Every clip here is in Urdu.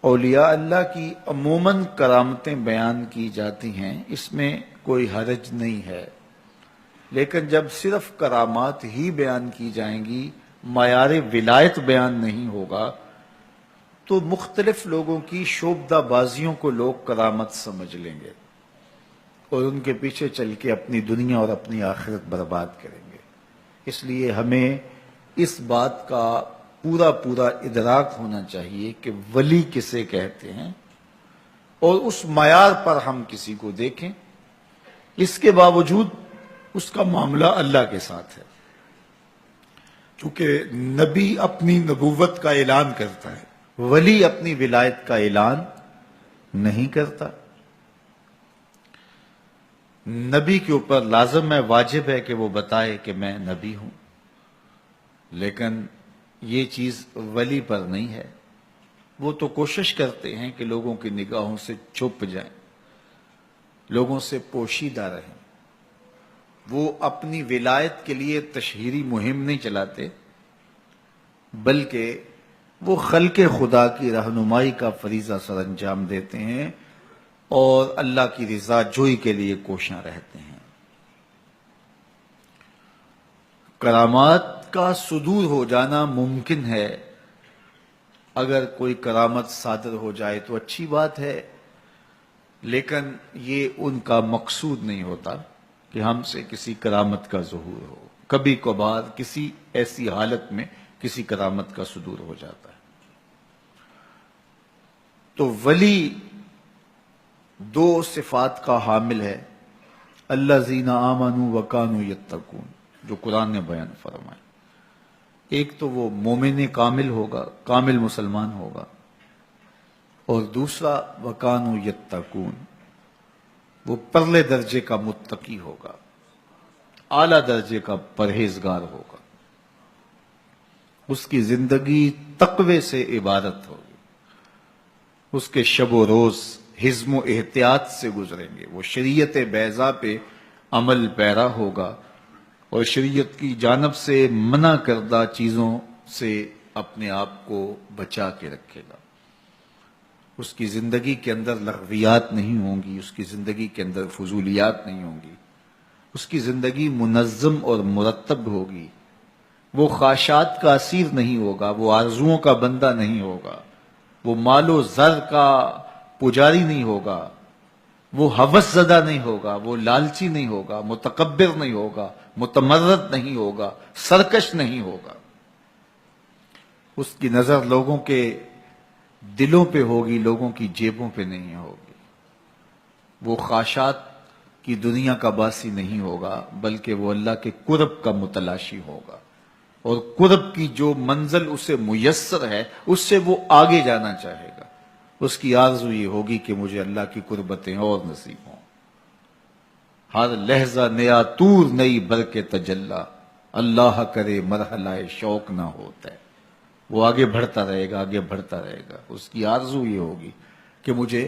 اولیاء اللہ کی عموماً کرامتیں بیان کی جاتی ہیں، اس میں کوئی حرج نہیں ہے، لیکن جب صرف کرامات ہی بیان کی جائیں گی، معیار ولایت بیان نہیں ہوگا، تو مختلف لوگوں کی شعبدہ بازیوں کو لوگ کرامت سمجھ لیں گے اور ان کے پیچھے چل کے اپنی دنیا اور اپنی آخرت برباد کریں گے۔ اس لیے ہمیں اس بات کا پورا ادراک ہونا چاہیے کہ ولی کسے کہتے ہیں اور اس معیار پر ہم کسی کو دیکھیں۔ اس کے باوجود اس کا معاملہ اللہ کے ساتھ ہے، چونکہ نبی اپنی نبوت کا اعلان کرتا ہے، ولی اپنی ولایت کا اعلان نہیں کرتا۔ نبی کے اوپر لازم ہے، واجب ہے کہ وہ بتائے کہ میں نبی ہوں، لیکن یہ چیز ولی پر نہیں ہے۔ وہ تو کوشش کرتے ہیں کہ لوگوں کی نگاہوں سے چھپ جائیں، لوگوں سے پوشیدہ رہیں۔ وہ اپنی ولایت کے لیے تشہیری مہم نہیں چلاتے، بلکہ وہ خلق خدا کی رہنمائی کا فریضہ سر انجام دیتے ہیں اور اللہ کی رضا جوئی کے لیے کوشاں رہتے ہیں۔ کرامات کا صدور ہو جانا ممکن ہے، اگر کوئی کرامت صادر ہو جائے تو اچھی بات ہے، لیکن یہ ان کا مقصود نہیں ہوتا کہ ہم سے کسی کرامت کا ظہور ہو۔ کبھی کبھار کسی ایسی حالت میں کسی کرامت کا صدور ہو جاتا ہے۔ تو ولی دو صفات کا حامل ہے، الذین آمنوا وکانوا یتقون، جو قرآن نے بیان فرمایا۔ ایک تو وہ مومن کامل ہوگا، کامل مسلمان ہوگا، اور دوسرا وکانوا یتقون، وہ پرلے درجے کا متقی ہوگا، اعلیٰ درجے کا پرہیزگار ہوگا۔ اس کی زندگی تقوی سے عبادت ہوگی، اس کے شب و روز حزم و احتیاط سے گزریں گے، وہ شریعت بیضاء پہ عمل پیرا ہوگا اور شریعت کی جانب سے منع کردہ چیزوں سے اپنے آپ کو بچا کے رکھے گا۔ اس کی زندگی کے اندر لغویات نہیں ہوں گی، اس کی زندگی کے اندر فضولیات نہیں ہوں گی، اس کی زندگی منظم اور مرتب ہوگی۔ وہ خواہشات کا اسیر نہیں ہوگا، وہ آرزوؤں کا بندہ نہیں ہوگا، وہ مال و زر کا پجاری نہیں ہوگا، وہ ہوس زدہ نہیں ہوگا، وہ لالچی نہیں ہوگا، متکبر نہیں ہوگا، متمرد نہیں ہوگا، سرکش نہیں ہوگا۔ اس کی نظر لوگوں کے دلوں پہ ہوگی، لوگوں کی جیبوں پہ نہیں ہوگی۔ وہ خواہشات کی دنیا کا باسی نہیں ہوگا، بلکہ وہ اللہ کے قرب کا متلاشی ہوگا، اور قرب کی جو منزل اسے میسر ہے اس سے وہ آگے جانا چاہے گا۔ اس کی آرزو یہ ہوگی کہ مجھے اللہ کی قربتیں اور نصیب ہوں۔ ہر لہجہ نیا طور نئی برق تجلی، اللہ کرے مرحلہ شوق نہ ہوتا ہے۔ وہ آگے بڑھتا رہے گا، آگے بڑھتا رہے گا۔ اس کی آرزو یہ ہوگی کہ مجھے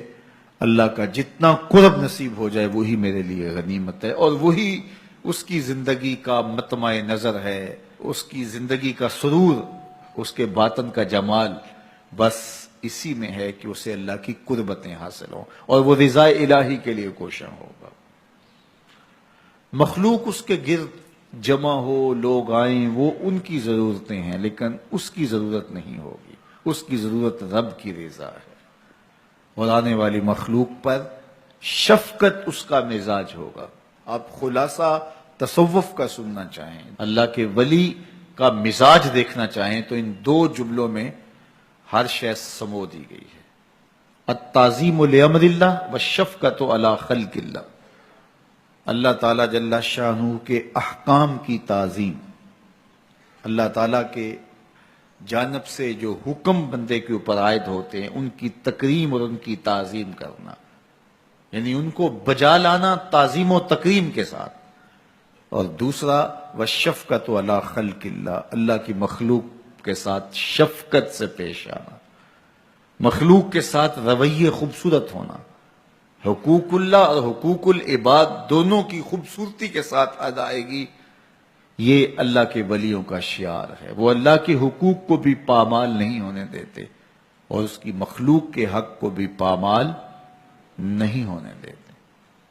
اللہ کا جتنا قرب نصیب ہو جائے وہی میرے لیے غنیمت ہے، اور وہی اس کی زندگی کا مطمع نظر ہے، اس کی زندگی کا سرور، اس کے باطن کا جمال بس اسی میں ہے کہ اسے اللہ کی قربتیں حاصل ہوں اور وہ رضا الہی کے لیے کوشاں ہوگا۔ مخلوق اس کے گرد جمع ہو، لوگ آئیں، وہ ان کی ضرورتیں ہیں، لیکن اس کی ضرورت نہیں ہوگی۔ اس کی ضرورت رب کی رضا ہے، اور آنے والی مخلوق پر شفقت اس کا مزاج ہوگا۔ آپ خلاصہ تصوف کا سننا چاہیں، اللہ کے ولی کا مزاج دیکھنا چاہیں، تو ان دو جملوں میں ہر شے سمو دی گئی ہے۔ التعظیم لامر اللہ والشفقۃ علی خلق اللہ، اللہ تعالیٰ جل شانہ کے احکام کی تعظیم، اللہ تعالیٰ کے جانب سے جو حکم بندے کے اوپر عائد ہوتے ہیں ان کی تکریم اور ان کی تعظیم کرنا، یعنی ان کو بجا لانا تعظیم و تکریم کے ساتھ۔ اور دوسرا والشفقۃ علی خلق اللہ، اللہ کی مخلوق کے ساتھ شفقت سے پیش آنا، مخلوق کے ساتھ رویے خوبصورت ہونا، حقوق اللہ اور حقوق العباد دونوں کی خوبصورتی کے ساتھ ادائیگی، یہ اللہ کے ولیوں کا شعار ہے۔ وہ اللہ کے حقوق کو بھی پامال نہیں ہونے دیتے، اور اس کی مخلوق کے حق کو بھی پامال نہیں ہونے دیتے۔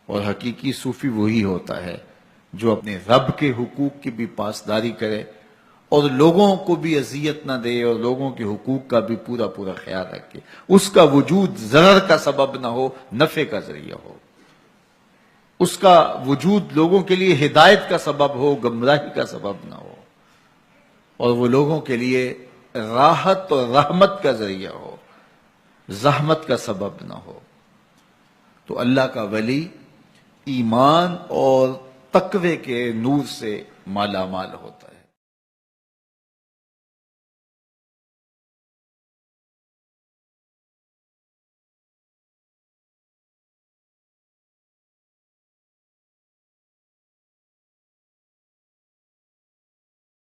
اور حقیقی صوفی وہی ہوتا ہے جو اپنے رب کے حقوق کی بھی پاسداری کرے اور لوگوں کو بھی اذیت نہ دے اور لوگوں کے حقوق کا بھی پورا پورا خیال رکھے، اس کا وجود ضرر کا سبب نہ ہو، نفع کا ذریعہ ہو، اس کا وجود لوگوں کے لیے ہدایت کا سبب ہو، گمراہی کا سبب نہ ہو، اور وہ لوگوں کے لیے راحت اور رحمت کا ذریعہ ہو، زحمت کا سبب نہ ہو۔ تو اللہ کا ولی ایمان اور تقوی کے نور سے مالا مال ہوتا ہے۔